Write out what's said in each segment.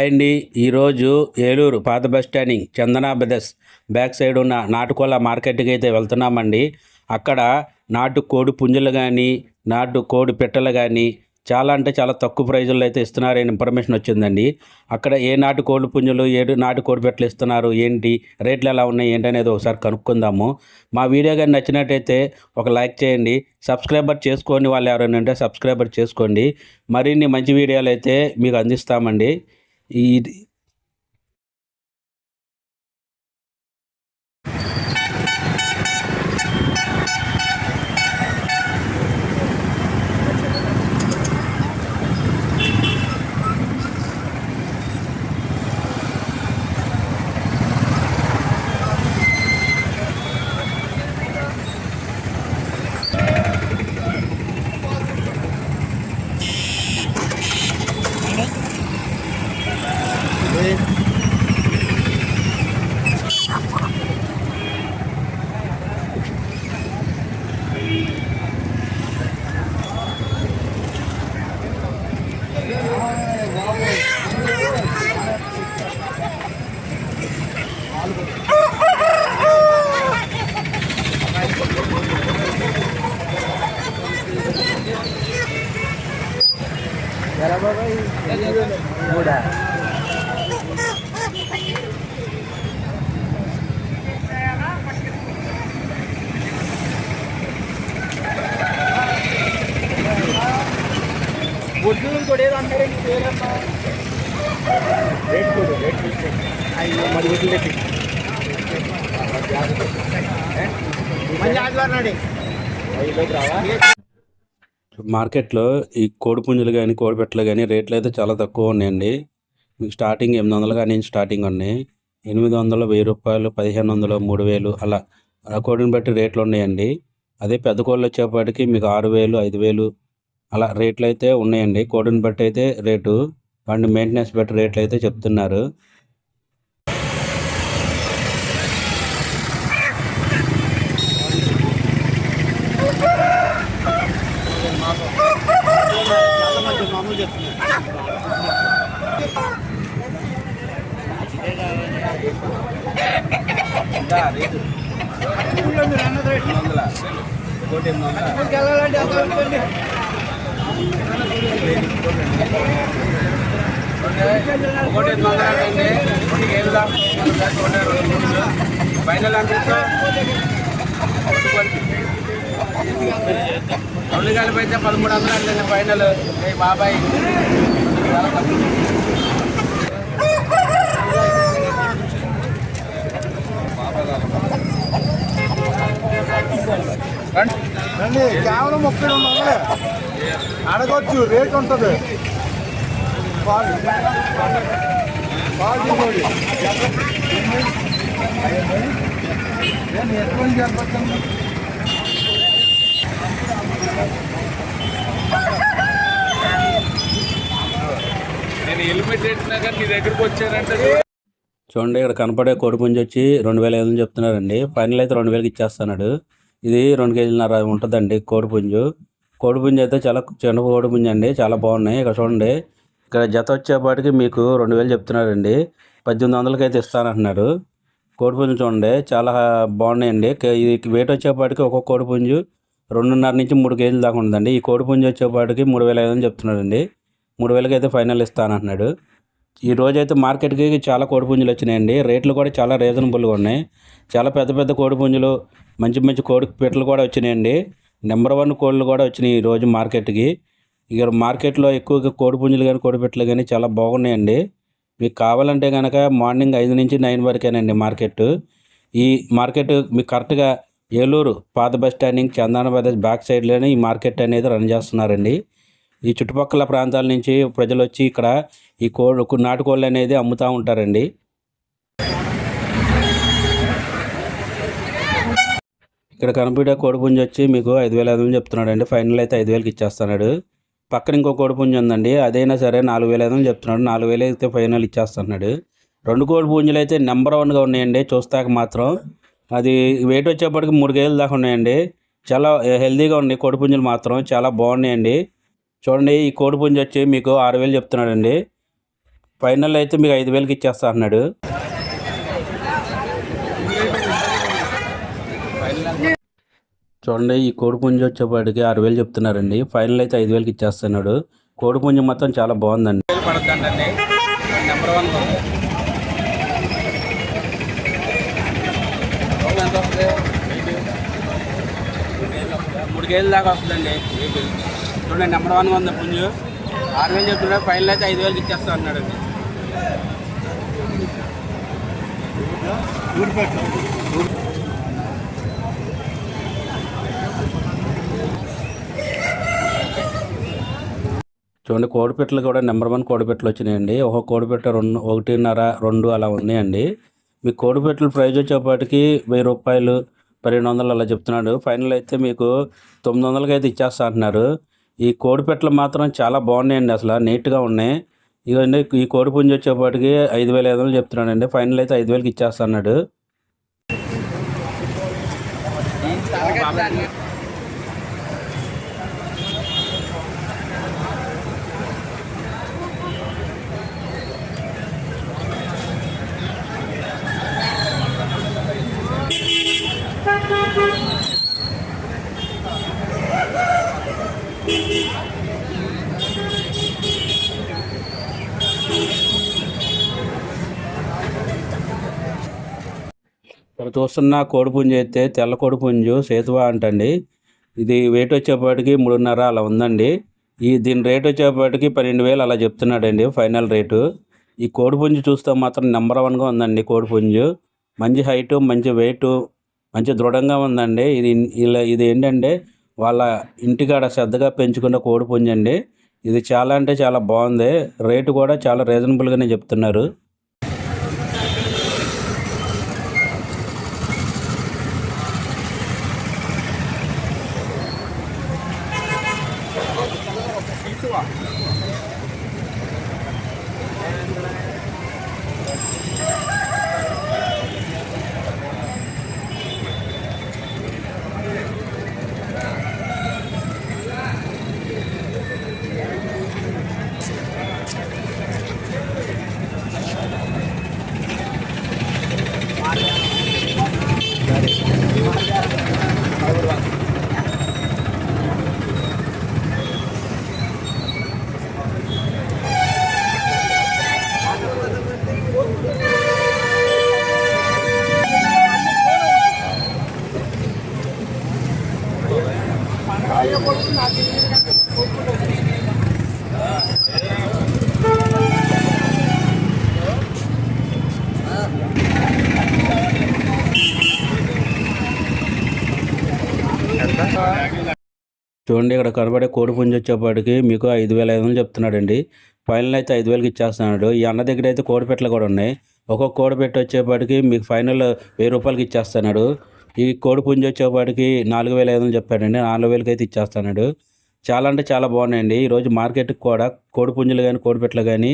Hi అండి. ఈరోజు ఏలూరు పాత బస్ స్టాండింగ్ చందన బ్రదర్స్ బ్యాక్ సైడ్ ఉన్న నాటుకోళ్ళ మార్కెట్కి అయితే వెళ్తున్నామండి. అక్కడ నాటు కోడి పుంజులు కానీ నాటు కోడి పెట్టలు కానీ చాలా అంటే చాలా తక్కువ ప్రైజుల్లో అయితే ఇస్తున్నారని ఇన్ఫర్మేషన్ వచ్చిందండి. అక్కడ ఏ నాటు కోడి పుంజులు నాటు కోడి పెట్టలు ఇస్తున్నారు, ఏంటి రేట్లు ఎలా ఉన్నాయి ఏంటి అనేది ఒకసారి కనుక్కుందాము. మా వీడియో కానీ నచ్చినట్టయితే ఒక లైక్ చేయండి. సబ్స్క్రైబర్ చేసుకోండి, వాళ్ళు ఎవరైనా ఉంటే సబ్స్క్రైబర్ చేసుకోండి. మరిన్ని మంచి వీడియోలు అయితే మీకు అందిస్తామండి. ఇది ఒడ్లు కూడా ఏదంటారండి పేరమ్మా రేట్ కూడా రేట్ చూస్తే అయ్యో మరి ఒడ్లు తెప్పి మళ్ళీ ఆదివారం నాడే మార్కెట్లో ఈ కోడి పుంజులు కానీ కోడి పెట్టలు కానీ రేట్లు అయితే చాలా తక్కువ ఉన్నాయండి. మీకు స్టార్టింగ్ 800 కానీ స్టార్టింగ్ ఉన్నాయి. 800, 1000 రూపాయలు, 1500, 3000 అలా కోడిని బట్టి రేట్లు ఉన్నాయండి. అదే పెద్ద కోళ్ళు వచ్చేప్పటికి మీకు 6000, 5000 అలా రేట్లు అయితే ఉన్నాయండి. కోడిని బట్టి అయితే రేటు, వాడిని మెయింటెనెన్స్ బట్టి రేట్లు అయితే చెప్తున్నారు. ఫైనల్ రెండు కలిపి అయితే 1300 అంటే ఫైనల్ బాబాయ్. కేవలం 3200 అడగొచ్చు, రేట్ ఉంటుంది. నేను హెల్మెట్ పెట్టినా కానీ నీ దగ్గరకు వచ్చానంటే చూడండి, ఇక్కడ కనపడే కోడి పుంజు వచ్చి 2500 చెప్తున్నారండి. ఫైనల్ అయితే 2000కి ఇచ్చేస్తున్నాడు. ఇది 2 కేజీలన్నర ఉంటుందండి కోడి పుంజు. కోడి పుంజు అయితే చాలా చిన్న కోడి పుంజు అండి, చాలా బాగున్నాయి. ఇక్కడ చూడండి, ఇక్కడ జత వచ్చేపాటికి మీకు 2000 చెప్తున్నారండి. 1800కి అయితే ఇస్తానంటున్నారు. కోడి పుంజు చూడండి చాలా బాగున్నాయండి. ఇది వెయిట్ వచ్చేపాటికి ఒక్కొక్క కోడి పుంజు 2.5 నుంచి 3 కేజీలు దాకా ఉంటుందండి. ఈ కోడి పుంజు వచ్చేపాటికి 3500 చెప్తున్నారండి. 3000కి అయితే ఫైనల్ ఇస్తానంటున్నాడు. ఈ రోజైతే మార్కెట్కి చాలా కోడి పుంజులు వచ్చినాయండి. రేట్లు కూడా చాలా రీజనబుల్గా ఉన్నాయి. చాలా పెద్ద పెద్ద కోడి పుంజులు, మంచి మంచి కోడి పెట్టలు కూడా వచ్చినాయండి. నెంబర్ 1 కోళ్ళు కూడా వచ్చినాయి ఈరోజు మార్కెట్కి. ఇక మార్కెట్లో ఎక్కువగా కోడి పుంజులు కానీ కోడి పెట్టలు కానీ చాలా బాగున్నాయండి. మీకు కావాలంటే కనుక మార్నింగ్ 5 నుంచి 9 వరకేనండి మార్కెట్. ఈ మార్కెట్ మీకు కరెక్ట్గా ఏలూరు పాత బస్ స్టాండింగ్ చందన బ్రదర్స్ బ్యాక్ సైడ్లోనే ఈ మార్కెట్ అనేది రన్ చేస్తున్నారండి. ఈ చుట్టుపక్కల ప్రాంతాల నుంచి ప్రజలు వచ్చి ఇక్కడ ఈ నాటుకోళ్ళు అనేది అమ్ముతూ ఉంటారండి. ఇక్కడ కనిపించే కోడిపుంజు వచ్చి మీకు 5500 చెప్తున్నాడు. ఫైనల్ అయితే 5000కి ఇచ్చేస్తున్నాడు. పక్కన ఇంకో కోడిపుంజు ఉందండి, అదైనా సరే 4500 చెప్తున్నాడు. 4000 అయితే ఫైనల్ ఇచ్చేస్తున్నాడు. రెండు కోడిపుంజులు అయితే నెంబర్ 1గా ఉన్నాయండి. చూస్తాక మాత్రం అది వెయిట్ వచ్చేప్పటికి 3 కేజీల దాకా ఉన్నాయండి. చాలా హెల్తీగా ఉన్నాయి కోడిపుంజులు మాత్రం, చాలా బాగున్నాయండి. చూడండి, ఈ కోడిపుంజు వచ్చి మీకు 6000 చెప్తున్నాడండి. ఫైనల్ అయితే మీకు 5,000కి ఇచ్చేస్తా అన్నాడు. చూడండి, ఈ కోడిపుంజు వచ్చేపాటికి 6,000 చెప్తున్నారండి. ఫైనల్ అయితే 5,000కి ఇచ్చేస్తున్నాడు. కోడిపుంజు మొత్తం చాలా బాగుందండి. పడుతుందండి, నెంబర్ 1 3 కేజీల దాకా వస్తుందండి. చూడండి, నెంబర్ 1 ఉంది పుంజు. 6,000 చెప్తున్నాడు. ఫైనల్ అయితే 5,000కి ఇచ్చేస్తా అన్నాడండి. చూడండి, కోడిపెట్టలు కూడా నెంబర్ 1 కోడిపెట్టలు వచ్చినాయండి. ఒక కోడిపెట్ట 1.5 2 అలా ఉన్నాయండి. మీకు కోడిపెట్టల ప్రైజ్ వచ్చేపాటికి 1,000 రూపాయలు 1,200 అలా చెప్తున్నాడు. ఫైనల్ అయితే మీకు 900కి అయితే ఇచ్చేస్తా అంటున్నారు. ఈ కోడిపెట్టలు మాత్రం చాలా బాగున్నాయండి, అసలు నీట్గా ఉన్నాయి. ఇవన్నీ ఈ కోడిపుంజు వచ్చేపాటికి 5,500 చెప్తున్నాడండి. ఫైనల్ అయితే 5,000కి ఇచ్చేస్తా అన్నాడు. ఇక్కడ చూస్తున్న కోడిపుంజు అయితే తెల్ల కోడిపుంజు సేతువా అంటండి. ఇది వెయిట్ వచ్చేపాటికి 3.5 అలా ఉందండి. దీని రేట్ వచ్చేపాటికి 12,000 అలా చెప్తున్నాడండి ఫైనల్ రేటు. ఈ కోడిపుంజు చూస్తే మాత్రం నెంబర్ 1గా ఉందండి. కోడిపుంజు మంచి హైటు, మంచి వెయిటు, మంచి దృఢంగా ఉందండి. ఇది ఏంటంటే వాళ్ళ ఇంటికాడ శ్రద్ధగా పెంచుకున్న కోడిపుంజు అండి. ఇది చాలా అంటే చాలా బాగుంది. రేటు కూడా చాలా రీజనబుల్గానే చెప్తున్నారు. చూడండి, ఇక్కడ కనబడే కోడిపుంజు వచ్చేపాటికి మీకు 5,500 చెప్తున్నాడండి. ఫైనల్ అయితే 5,000కి ఇచ్చేస్తున్నాడు. ఈ అన్న దగ్గర అయితే కోడిపెట్టలు కూడా ఉన్నాయి. ఒక్కొక్క కోడిపెట్ట వచ్చేపాటికి మీకు ఫైనల్ 1,000 రూపాయలకి ఇచ్చేస్తున్నాడు. ఈ కోడిపుంజు వచ్చేపాటికి 4,500 చెప్పాడండి. 4,000కి అయితే ఇచ్చేస్తున్నాడు. చాలా అంటే చాలా బాగున్నాయండి. ఈరోజు మార్కెట్కి కూడా కోడిపుంజులు కానీ కోడిపెట్టలు కానీ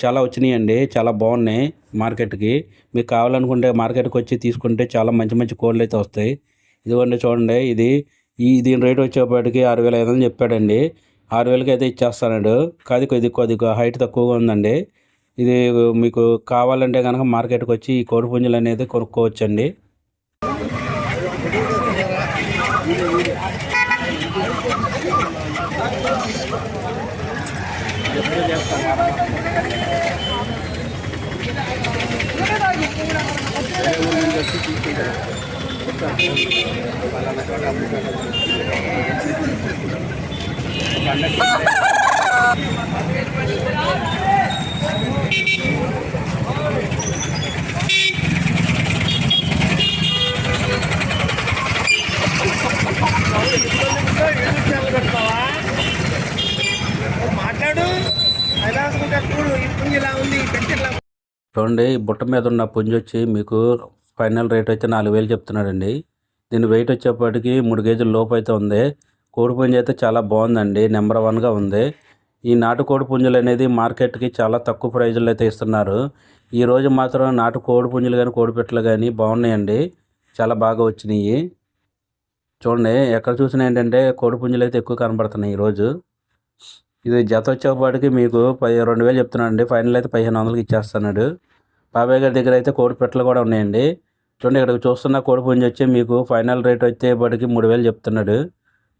చాలా వచ్చినాయండి. చాలా బాగున్నాయి మార్కెట్కి. మీకు కావాలనుకుంటే మార్కెట్కి వచ్చి తీసుకుంటే చాలా మంచి మంచి కోళ్ళు అయితే వస్తాయి. ఇదిగోండి చూడండి, దీని రేట్ వచ్చేపాటికి 6,500 చెప్పాడండి. 6,000కి అయితే ఇచ్చేస్తాడు. కాదు, కొద్దిగా హైట్ తక్కువగా ఉందండి. ఇది మీకు కావాలంటే కనుక మార్కెట్కి వచ్చి ఈ కోడిపుంజులు అనేది కొనుక్కోవచ్చండి. మాట్లాడు. చూడండి, ఈ బుట్ట మీద ఉన్న పుంజు వచ్చి మీకు ఫైనల్ రేట్ అయితే 4,000 చెప్తున్నాడండి. దీని వెయిట్ వచ్చేప్పటికి 3 కేజీల లోపు అయితే ఉంది. కోడిపుంజు అయితే చాలా బాగుందండి, నెంబర్ 1గా ఉంది. ఈ నాటు కోడిపుంజులు అనేది మార్కెట్కి చాలా తక్కువ ప్రైజులు అయితే ఇస్తున్నారు. ఈరోజు మాత్రం నాటు కోడిపుంజులు కానీ కోడిపెట్టలు కానీ బాగున్నాయండి, చాలా బాగా వచ్చినాయి. చూడండి, ఎక్కడ చూసినా ఏంటంటే కోడిపుంజులు అయితే ఎక్కువ కనబడుతున్నాయి ఈరోజు. ఇది జత వచ్చేపాటికి మీకు 2000 చెప్తున్నానండి. ఫైనల్ అయితే 1500కి ఇచ్చేస్తున్నాడు. బాబాయ్ గారి దగ్గర అయితే కోడి పెట్టలు కూడా ఉన్నాయండి. చూడండి ఇక్కడ చూస్తున్న కోడి పుంజు వచ్చి మీకు ఫైనల్ రేట్ వచ్చేపాటికి 3000 చెప్తున్నాడు.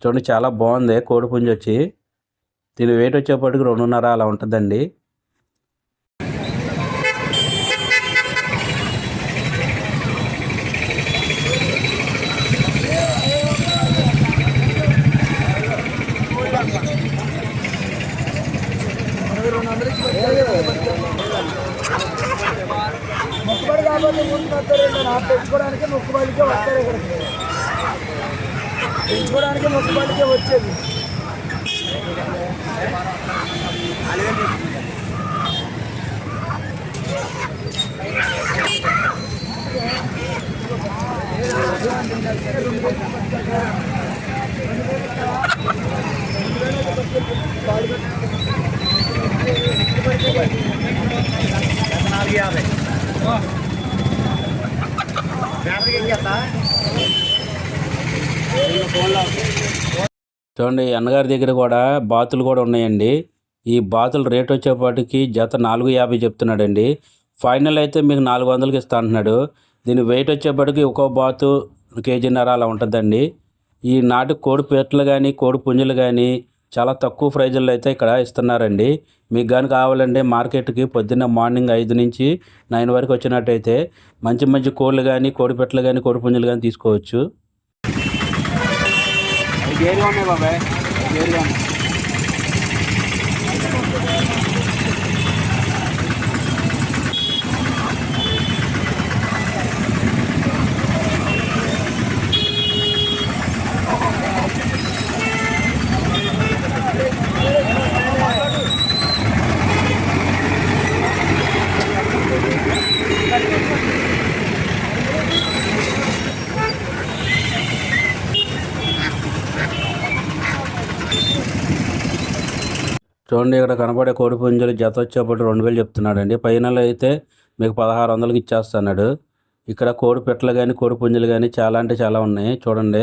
చూడండి చాలా బాగుంది కోడి పుంజు వచ్చి. దీని వెయిట్ వచ్చేపాటికి 2.5 అలా ఉంటుందండి. మొక్కుబడి కాబట్టి ముందు వస్తారండి. పెంచుకోవడానికి మొక్కుబడికే వస్తారు. ఇక్కడికి పెంచుకోవడానికి మొక్కుబడికే వచ్చేది. చూడండి అన్నగారి దగ్గర కూడా బాతులు కూడా ఉన్నాయండి. ఈ బాతులు రేట్ వచ్చేపాటికి జత 450 చెప్తున్నాడండి. ఫైనల్ అయితే మీకు 400కి ఇస్తా అంటున్నాడు. దీని వెయిట్ వచ్చేపాటికి ఒక్కో బాతు 1.5 kg అలా ఉంటుందండి. ఈ నాటు కోడి పెట్టలు కానీ కోడి పుంజులు కానీ చాలా తక్కువ ప్రైజుల్లో అయితే ఇక్కడ ఇస్తున్నారండి. మీకు కానీ కావాలంటే మార్కెట్కి పొద్దున్న మార్నింగ్ 5 నుంచి 9 వరకు వచ్చినట్టయితే మంచి మంచి కోళ్ళు కానీ కోడి పెట్టలు కానీ కోడి పుంజులు కానీ తీసుకోవచ్చు. గేరుగా ఉన్నాయి బాబాయ్, గేరుగా ఉన్నాయి. చూడండి ఇక్కడ కనపడే కోడి పుంజులు జత వచ్చేప్పుడు 2000 చెప్తున్నాడండి. ఫైనల్ అయితే మీకు 1600కి ఇచ్చేస్తున్నాడు. ఇక్కడ కోడి పెట్టలు కానీ కోడి పుంజులు కానీ చాలా అంటే చాలా ఉన్నాయి. చూడండి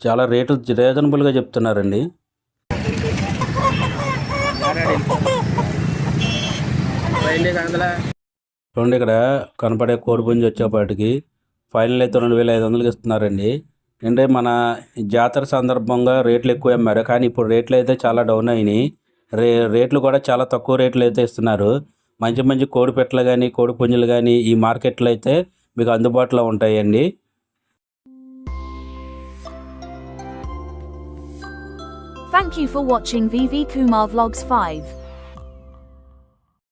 చాలా రేట్లు రీజనబుల్గా చెప్తున్నారండి. చూడండి ఇక్కడ కనపడే కోడి పుంజు వచ్చేపాటికి ఫైనల్ అయితే 2500కి ఇస్తున్నారండి. అంటే మన జాతర సందర్భంగా రేట్లు ఎక్కువ అమ్మారు, కానీ ఇప్పుడు రేట్లు అయితే చాలా డౌన్ అయినాయి. రేట్లు కూడా చాలా తక్కువ రేట్లు అయితే ఇస్తున్నారు. మంచి మంచి కోడి పెట్టలు కానీ కోడి పుంజులు కానీ ఈ మార్కెట్లో అయితే మీకు అందుబాటులో ఉంటాయండి. Thank you for watching VV Kumar Vlogs 5.